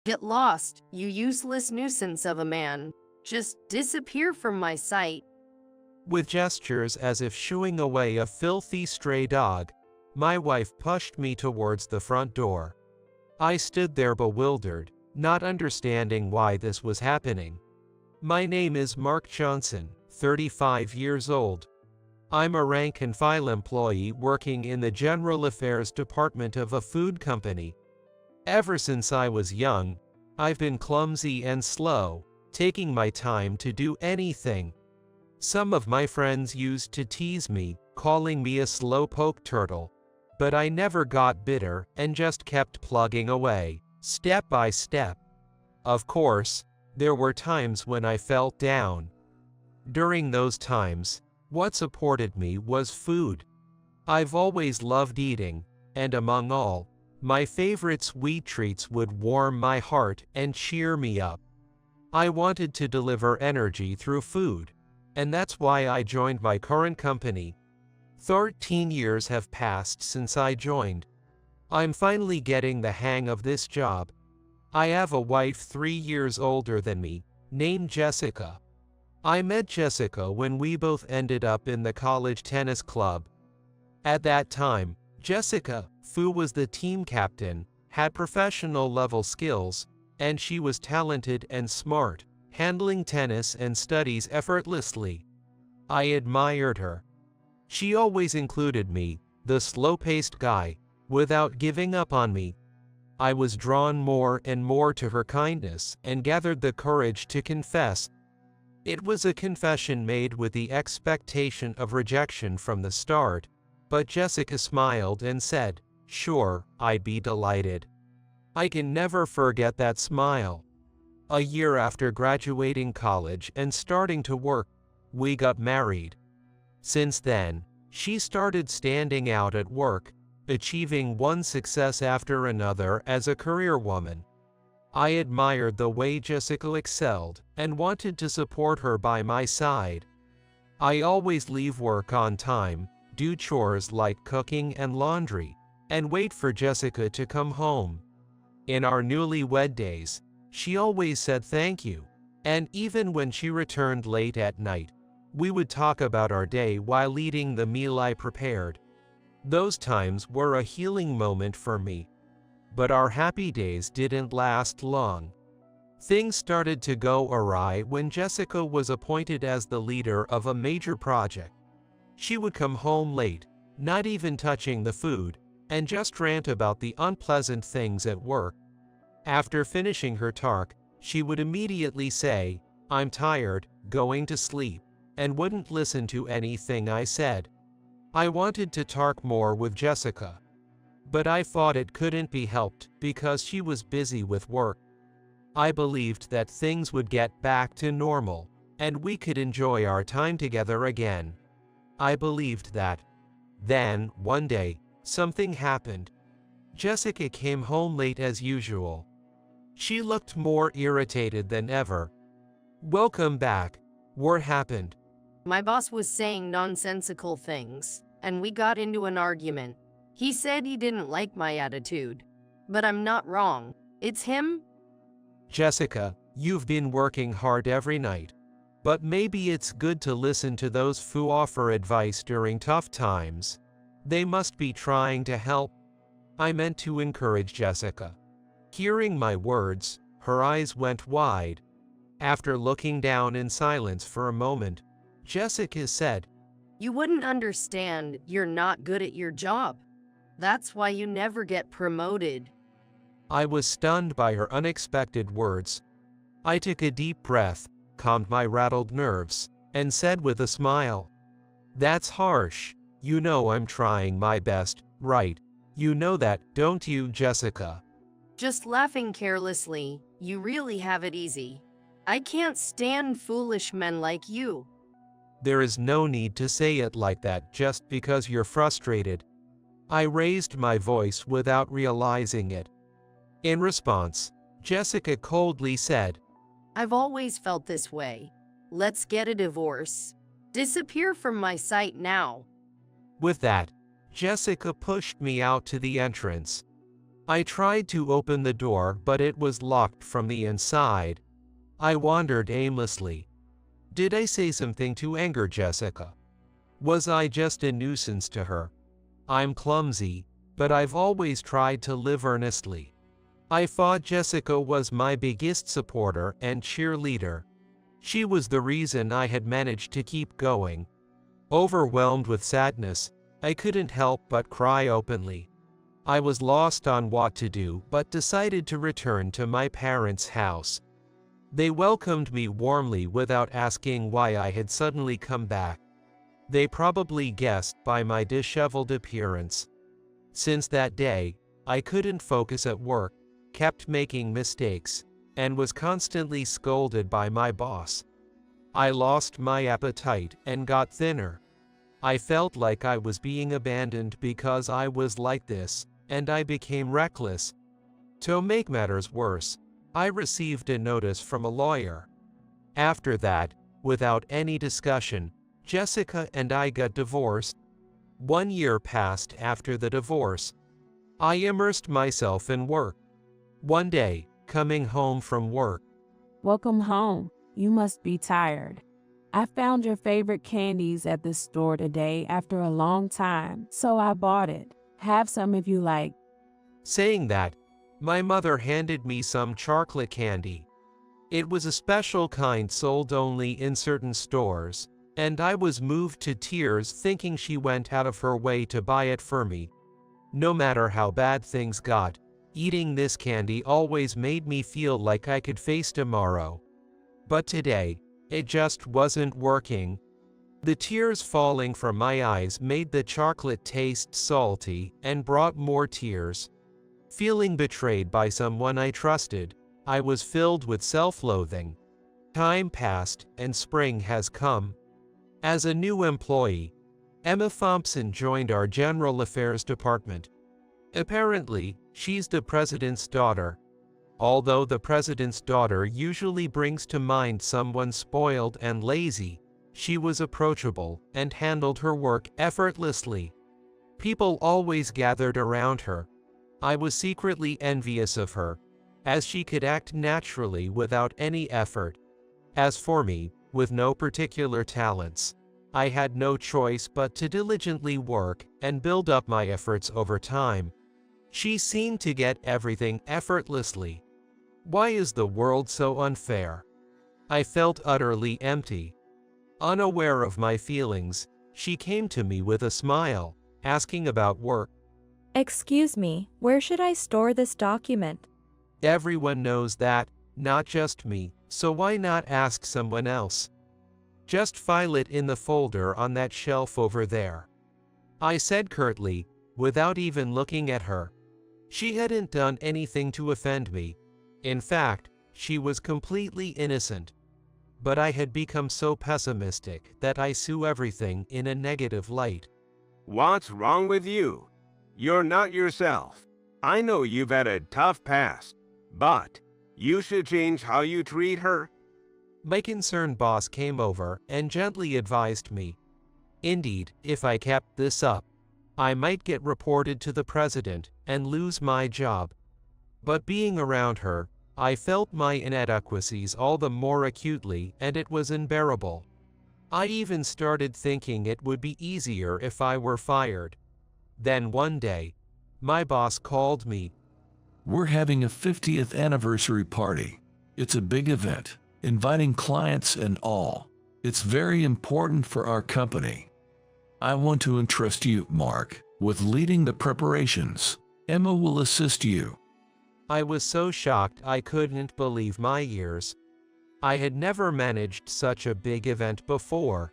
Get lost, you useless nuisance of a man. Just disappear from my sight. With gestures as if shooing away a filthy stray dog, my wife pushed me towards the front door. I stood there bewildered, not understanding why this was happening. My name is Mark Johnson, 35 years old. I'm a rank and file employee working in the General Affairs Department of a food company. Ever since I was young, I've been clumsy and slow, taking my time to do anything. Some of my friends used to tease me, calling me a slowpoke turtle, but I never got bitter and just kept plugging away, step by step. Of course, there were times when I felt down. During those times, what supported me was food. I've always loved eating, and among all, my favorite sweet treats would warm my heart and cheer me up. I wanted to deliver energy through food, and that's why I joined my current company. 13 years have passed since I joined. I'm finally getting the hang of this job. I have a wife 3 years older than me, named Jessica. I met Jessica when we both ended up in the college tennis club. At that time, Jessica, who was the team captain, had professional level skills, and she was talented and smart, handling tennis and studies effortlessly. I admired her. She always included me, the slow-paced guy, without giving up on me. I was drawn more and more to her kindness and gathered the courage to confess. It was a confession made with the expectation of rejection from the start, but Jessica smiled and said, "Sure, I'd be delighted." I can never forget that smile. A year after graduating college and starting to work, we got married. Since then, she started standing out at work, achieving one success after another as a career woman. I admired the way Jessica excelled and wanted to support her by my side. I always leave work on time, do chores like cooking and laundry, and wait for Jessica to come home. In our newlywed days, she always said thank you, and even when she returned late at night, we would talk about our day while eating the meal I prepared. Those times were a healing moment for me. But our happy days didn't last long. Things started to go awry when Jessica was appointed as the leader of a major project. She would come home late, not even touching the food, and just rant about the unpleasant things at work. After finishing her talk, she would immediately say, "I'm tired, going to sleep," and wouldn't listen to anything I said. I wanted to talk more with Jessica, but I thought it couldn't be helped because she was busy with work. I believed that things would get back to normal, and we could enjoy our time together again. I believed that. Then, one day, something happened. Jessica came home late as usual. She looked more irritated than ever. "Welcome back. What happened?" My boss was saying nonsensical things, and we got into an argument. He said he didn't like my attitude. But I'm not wrong. It's him. "Jessica, you've been working hard every night. But maybe it's good to listen to those who offer advice during tough times. They must be trying to help." I meant to encourage Jessica. Hearing my words, her eyes went wide. After looking down in silence for a moment, Jessica said, "You wouldn't understand. You're not good at your job. That's why you never get promoted." I was stunned by her unexpected words. I took a deep breath, calmed my rattled nerves, and said with a smile, "That's harsh. You know I'm trying my best, right? You know that, don't you, Jessica?" Just laughing carelessly. You really have it easy. I can't stand foolish men like you. There is no need to say it like that just because you're frustrated. I raised my voice without realizing it. In response, Jessica coldly said, I've always felt this way. Let's get a divorce. Disappear from my sight now. With that, Jessica pushed me out to the entrance. I tried to open the door, but it was locked from the inside. I wandered aimlessly. Did I say something to anger Jessica? Was I just a nuisance to her? I'm clumsy, but I've always tried to live earnestly. I thought Jessica was my biggest supporter and cheerleader. She was the reason I had managed to keep going. Overwhelmed with sadness, I couldn't help but cry openly. I was lost on what to do, but decided to return to my parents' house. They welcomed me warmly without asking why I had suddenly come back. They probably guessed by my disheveled appearance. Since that day, I couldn't focus at work, kept making mistakes, and was constantly scolded by my boss. I lost my appetite and got thinner. I felt like I was being abandoned because I was like this, and I became reckless. To make matters worse, I received a notice from a lawyer. After that, without any discussion, Jessica and I got divorced. 1 year passed after the divorce. I immersed myself in work. One day, coming home from work. Welcome home. You must be tired. I found your favorite candies at the store today after a long time, so I bought it. Have some if you like. Saying that, my mother handed me some chocolate candy. It was a special kind sold only in certain stores, and I was moved to tears thinking she went out of her way to buy it for me. No matter how bad things got, eating this candy always made me feel like I could face tomorrow. But today, it just wasn't working. The tears falling from my eyes made the chocolate taste salty and brought more tears. Feeling betrayed by someone I trusted, I was filled with self-loathing. Time passed and spring has come. As a new employee, Emma Thompson joined our General Affairs Department. Apparently, she's the president's daughter. Although the president's daughter usually brings to mind someone spoiled and lazy, she was approachable and handled her work effortlessly. People always gathered around her. I was secretly envious of her, as she could act naturally without any effort. As for me, with no particular talents, I had no choice but to diligently work and build up my efforts over time. She seemed to get everything effortlessly. Why is the world so unfair? I felt utterly empty. Unaware of my feelings, she came to me with a smile, asking about work. Excuse me, where should I store this document? Everyone knows that, not just me, so why not ask someone else? Just file it in the folder on that shelf over there. I said curtly, without even looking at her. She hadn't done anything to offend me. In fact, she was completely innocent. But I had become so pessimistic that I saw everything in a negative light. What's wrong with you? You're not yourself. I know you've had a tough past, but you should change how you treat her. My concerned boss came over and gently advised me. Indeed, if I kept this up, I might get reported to the president and lose my job. But being around her, I felt my inadequacies all the more acutely, and it was unbearable. I even started thinking it would be easier if I were fired. Then one day, my boss called me. We're having a 50th anniversary party. It's a big event, inviting clients and all. It's very important for our company. I want to entrust you, Mark, with leading the preparations. Emma will assist you. I was so shocked I couldn't believe my ears. I had never managed such a big event before.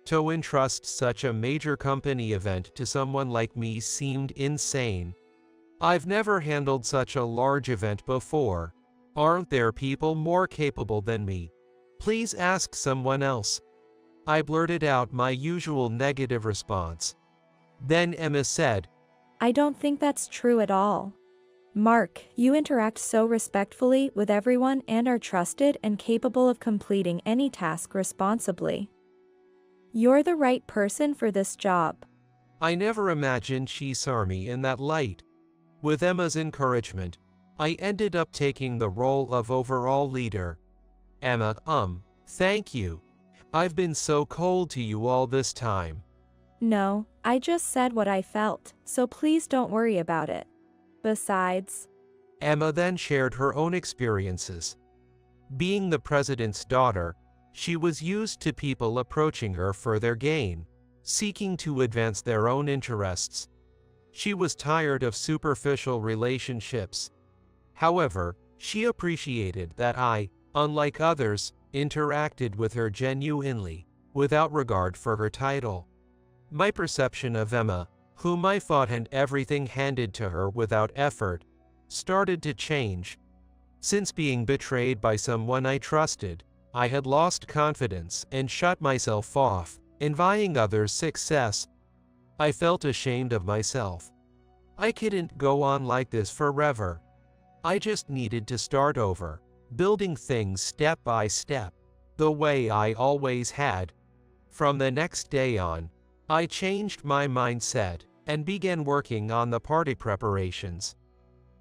To entrust such a major company event to someone like me seemed insane. I've never handled such a large event before. Aren't there people more capable than me? Please ask someone else. I blurted out my usual negative response. Then Emma said, I don't think that's true at all. Mark, you interact so respectfully with everyone and are trusted and capable of completing any task responsibly. You're the right person for this job. I never imagined she saw me in that light. With Emma's encouragement, I ended up taking the role of overall leader. Emma, thank you. I've been so cold to you all this time. No, I just said what I felt, so please don't worry about it. Besides, Emma then shared her own experiences. Being the president's daughter, she was used to people approaching her for their gain, seeking to advance their own interests. She was tired of superficial relationships. However, she appreciated that I, unlike others, interacted with her genuinely, without regard for her title. My perception of Emma, whom I thought had everything handed to her without effort, started to change. Since being betrayed by someone I trusted, I had lost confidence and shut myself off, envying others' success. I felt ashamed of myself. I couldn't go on like this forever. I just needed to start over, building things step by step, the way I always had. From the next day on, I changed my mindset and began working on the party preparations.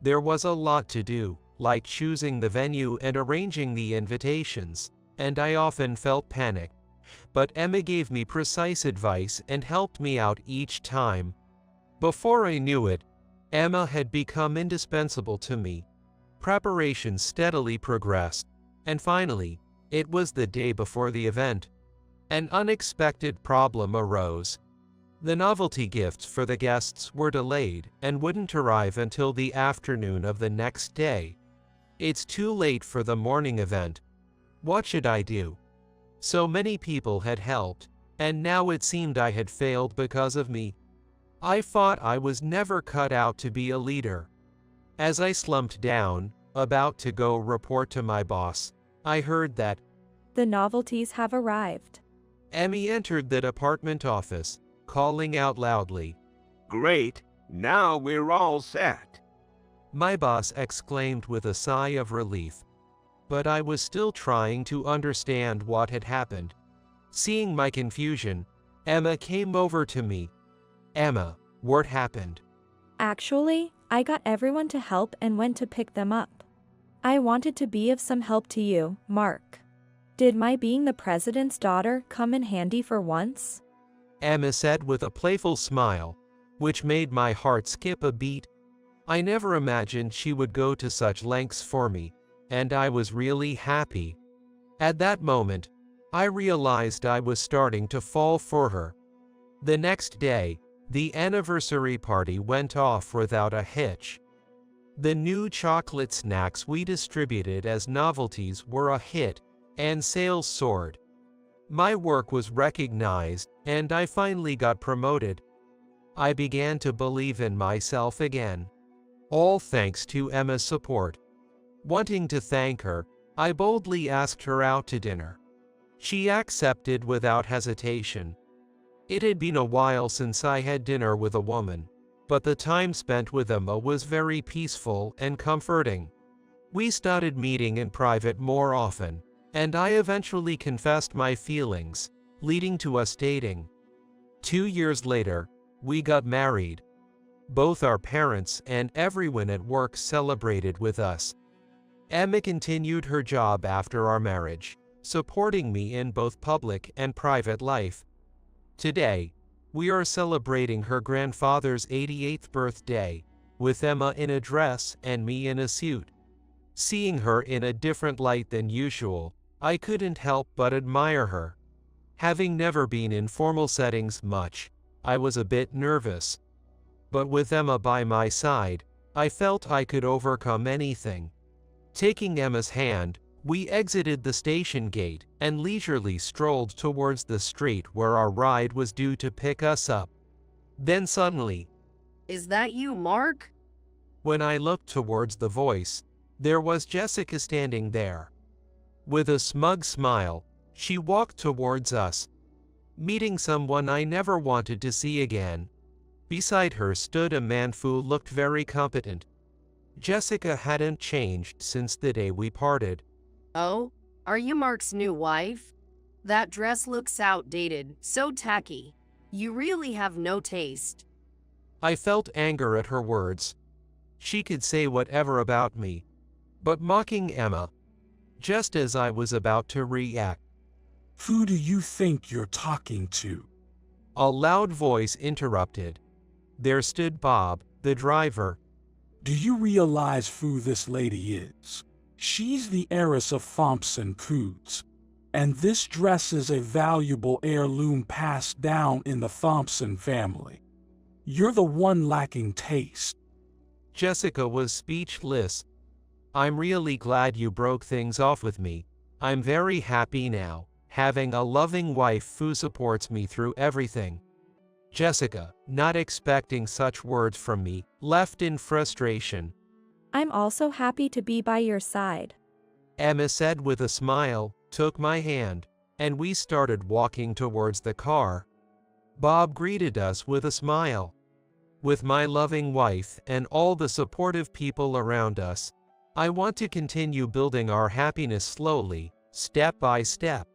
There was a lot to do, like choosing the venue and arranging the invitations, and I often felt panic. But Emma gave me precise advice and helped me out each time. Before I knew it, Emma had become indispensable to me. Preparations steadily progressed, and finally, it was the day before the event. An unexpected problem arose. The novelty gifts for the guests were delayed and wouldn't arrive until the afternoon of the next day. It's too late for the morning event. What should I do? So many people had helped, and now it seemed I had failed because of me. I thought I was never cut out to be a leader. As I slumped down, about to go report to my boss, I heard that the novelties have arrived. Emmy entered the department office, calling out loudly. Great, now we're all set. My boss exclaimed with a sigh of relief. But I was still trying to understand what had happened. Seeing my confusion, Emma came over to me. Emma, what happened? Actually, I got everyone to help and went to pick them up. I wanted to be of some help to you, Mark. Did my being the president's daughter come in handy for once? Emma said with a playful smile, which made my heart skip a beat. I never imagined she would go to such lengths for me, and I was really happy. At that moment, I realized I was starting to fall for her. The next day, the anniversary party went off without a hitch. The new chocolate snacks we distributed as novelties were a hit, and sales soared. My work was recognized, and I finally got promoted. I began to believe in myself again. All thanks to Emma's support. Wanting to thank her, I boldly asked her out to dinner. She accepted without hesitation. It had been a while since I had dinner with a woman, but the time spent with Emma was very peaceful and comforting. We started meeting in private more often, and I eventually confessed my feelings, leading to us dating. 2 years later, we got married. Both our parents and everyone at work celebrated with us. Emma continued her job after our marriage, supporting me in both public and private life. Today, we are celebrating her grandfather's 88th birthday, with Emma in a dress and me in a suit. Seeing her in a different light than usual, I couldn't help but admire her. Having never been in formal settings much, I was a bit nervous. But with Emma by my side, I felt I could overcome anything. Taking Emma's hand, we exited the station gate and leisurely strolled towards the street where our ride was due to pick us up. Then suddenly, Is that you, Mark? when I looked towards the voice, there was Jessica standing there. With a smug smile, she walked towards us, meeting someone I never wanted to see again. Beside her stood a man who looked very competent. Jessica hadn't changed since the day we parted. Oh, are you Mark's new wife? That dress looks outdated, so tacky. You really have no taste. I felt anger at her words. She could say whatever about me. But mocking Emma, just as I was about to react, Who do you think you're talking to? a loud voice interrupted. There stood Bob, the driver. Do you realize who this lady is? She's the heiress of Thompson Coots. And this dress is a valuable heirloom passed down in the Thompson family. You're the one lacking taste. Jessica was speechless. I'm really glad you broke things off with me. I'm very happy now, having a loving wife who supports me through everything. Jessica, not expecting such words from me, left in frustration. I'm also happy to be by your side. Emma said with a smile, took my hand, and we started walking towards the car. Bob greeted us with a smile. With my loving wife and all the supportive people around us, I want to continue building our happiness slowly, step by step.